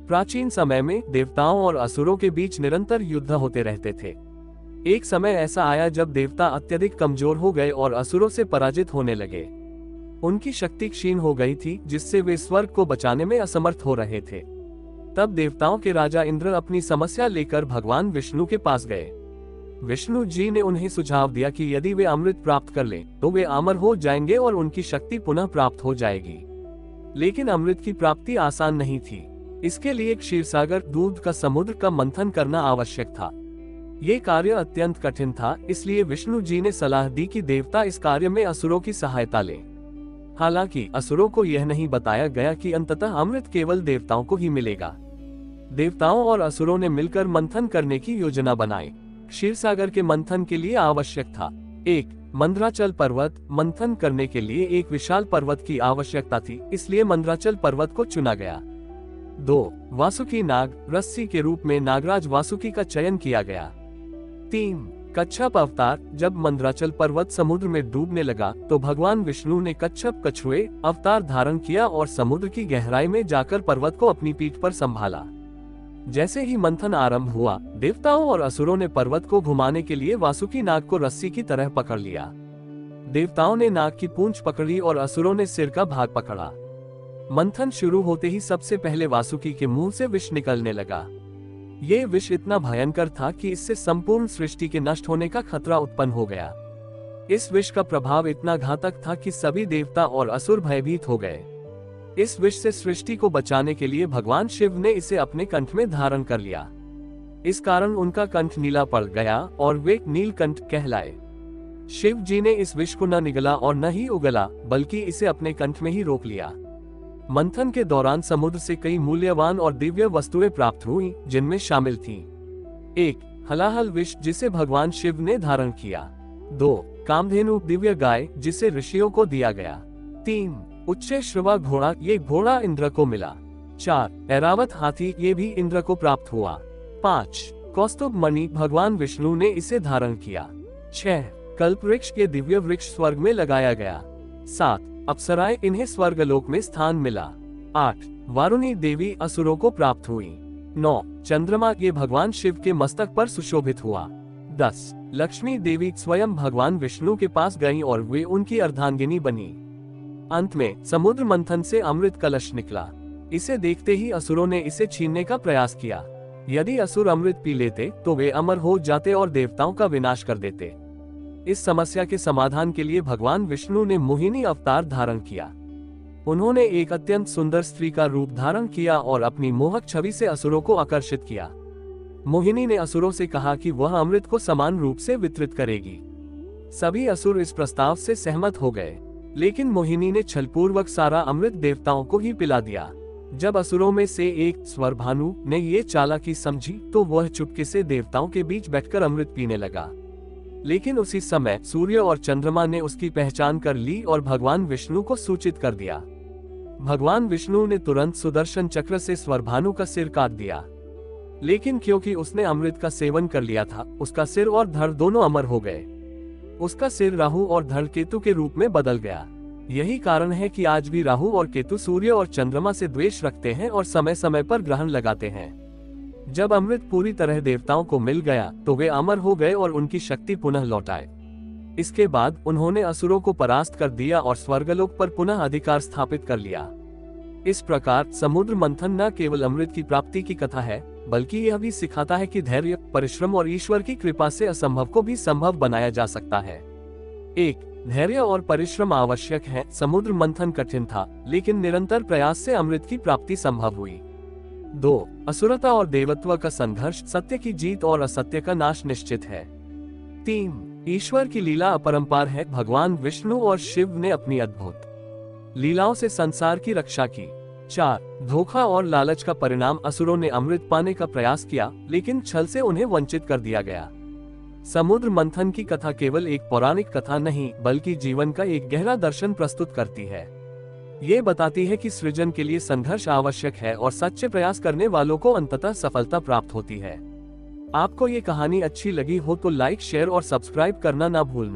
प्राचीन समय में देवताओं और असुरों के बीच निरंतर युद्ध होते रहते थे। एक समय ऐसा आया जब देवता अत्यधिक कमजोर हो गए और असुरों से पराजित होने लगे। उनकी शक्ति क्षीण हो गई थी, जिससे वे स्वर्ग को बचाने में असमर्थ हो रहे थे। तब देवताओं के राजा इंद्र अपनी समस्या लेकर भगवान विष्णु के पास गए। विष्णु जी ने उन्हें सुझाव दिया कि यदि वे अमृत प्राप्त कर लें तो वे अमर हो जाएंगे और उनकी शक्ति पुनः प्राप्त हो जाएगी। लेकिन अमृत की प्राप्ति आसान नहीं थी। इसके लिए क्षीरसागर दूध का समुद्र का मंथन करना आवश्यक था। ये कार्य अत्यंत कठिन था, इसलिए विष्णु जी ने सलाह दी कि देवता इस कार्य में असुरों की सहायता लें। हालांकि असुरों को यह नहीं बताया गया कि अंततः अमृत केवल देवताओं को ही मिलेगा। देवताओं और असुरों ने मिलकर मंथन करने की योजना बनाई। क्षीरसागर के मंथन के लिए आवश्यक था 1. मंदराचल पर्वत। मंथन करने के लिए एक विशाल पर्वत की आवश्यकता थी, इसलिए मंदराचल पर्वत को चुना गया। 2. वासुकी नाग। रस्सी के रूप में नागराज वासुकी का चयन किया गया। 3. कच्छप अवतार। जब मंदराचल पर्वत समुद्र में डूबने लगा तो भगवान विष्णु ने कच्छप कछुए अवतार धारण किया और समुद्र की गहराई में जाकर पर्वत को अपनी पीठ पर संभाला। जैसे ही मंथन आरंभ हुआ, देवताओं और असुरों ने पर्वत को घुमाने के लिए वासुकी नाग को रस्सी की तरह पकड़ लिया। देवताओं ने नाग की पूंछ पकड़ी और असुरों ने सिर का भाग पकड़ा। मंथन शुरू होते ही सबसे पहले वासुकी के मुंह से विष निकलने लगा। ये विष इतना भयंकर था कि इससे संपूर्ण सृष्टि के नष्ट होने का खतरा उत्पन्न हो गया। इस विष का प्रभाव इतना घातक था कि सभी देवता और असुर भयभीत हो गए। इस विष से सृष्टि को बचाने के लिए भगवान शिव ने इसे अपने कंठ में धारण कर लिया। इस कारण उनका कंठ नीला पड़ गया और वे नीलकंठ कहलाए। शिव जी ने इस विष को न निगला और न ही उगला, बल्कि इसे अपने कंठ में ही रोक लिया। मंथन के दौरान समुद्र से कई मूल्यवान और दिव्य वस्तुएं प्राप्त हुई, जिनमें शामिल थीं 1. हलाहल विष, जिसे भगवान शिव ने धारण किया। 2. कामधेनु दिव्य गाय, जिसे ऋषियों को दिया गया। 3. उच्चैःश्रवा घोड़ा, ये घोड़ा इंद्र को मिला। 4. ऐरावत हाथी, ये भी इंद्र को प्राप्त हुआ। 5. कौस्तुभ मणि, भगवान विष्णु ने इसे धारण किया। 6. कल्पवृक्ष, के दिव्य वृक्ष स्वर्ग में लगाया गया। 7. अप्सराएं, इन्हें स्वर्गलोक में स्थान मिला। 8. वारुणी देवी असुरों को प्राप्त हुई। 9. चंद्रमा, ये भगवान शिव के मस्तक पर सुशोभित हुआ। 10. लक्ष्मी देवी स्वयं भगवान विष्णु के पास गईं और वे उनकी अर्धांगिनी बनी। अंत में समुद्र मंथन से अमृत कलश निकला। इसे देखते ही असुरों ने इसे छीनने का प्रयास किया। यदि असुर अमृत पी लेते तो वे अमर हो जाते और देवताओं का विनाश कर देते। इस समस्या के समाधान के लिए भगवान विष्णु ने मोहिनी अवतार धारण किया। उन्होंने एक अत्यंत सुंदर स्त्री का रूप धारण किया और अपनी मोहक छवि से असुरों को आकर्षित किया। मोहिनी ने असुरों से कहा कि वह अमृत को समान रूप से वितरित करेगी। सभी असुर इस प्रस्ताव से सहमत हो गए, लेकिन मोहिनी ने छलपूर्वक सारा अमृत देवताओं को ही पिला दिया। जब असुरों में से एक स्वरभानु ने ये चालाकी समझी तो वह चुपके से देवताओं के बीच बैठकर अमृत पीने लगा। लेकिन उसी समय सूर्य और चंद्रमा ने उसकी पहचान कर ली और भगवान विष्णु को सूचित कर दिया। भगवान विष्णु ने तुरंत सुदर्शन चक्र से स्वरभानु का सिर काट दिया, लेकिन क्योंकि उसने अमृत का सेवन कर लिया था, उसका सिर और धड़ दोनों अमर हो गए। उसका सिर राहु और धड़ केतु के रूप में बदल गया। यही कारण है कि आज भी राहु और केतु सूर्य और चंद्रमा से द्वेष रखते हैं और समय समय पर ग्रहण लगाते हैं। जब अमृत पूरी तरह देवताओं को मिल गया तो वे अमर हो गए और उनकी शक्ति पुनः लौट आए। इसके बाद उन्होंने असुरों को परास्त कर दिया और स्वर्गलोक पर पुनः अधिकार स्थापित कर लिया। इस प्रकार समुद्र मंथन न केवल अमृत की प्राप्ति की कथा है, बल्कि यह भी सिखाता है कि धैर्य, परिश्रम और ईश्वर की कृपा से असंभव को भी संभव बनाया जा सकता है। 1. धैर्य और परिश्रम आवश्यक है। समुद्र मंथन कठिन था, लेकिन निरंतर प्रयास से अमृत की प्राप्ति संभव हुई। 2. असुरता और देवत्व का संघर्ष, सत्य की जीत और असत्य का नाश निश्चित है। 3. ईश्वर की लीला अपरंपार है। भगवान विष्णु और शिव ने अपनी अद्भुत लीलाओं से संसार की रक्षा की। 4. धोखा और लालच का परिणाम, असुरों ने अमृत पाने का प्रयास किया, लेकिन छल से उन्हें वंचित कर दिया गया। समुद्र मंथन की कथा केवल एक पौराणिक कथा नहीं, बल्कि जीवन का एक गहरा दर्शन प्रस्तुत करती है। ये बताती है कि सृजन के लिए संघर्ष आवश्यक है और सच्चे प्रयास करने वालों को अंततः सफलता प्राप्त होती है। आपको ये कहानी अच्छी लगी हो तो लाइक, शेयर और सब्सक्राइब करना ना भूलना।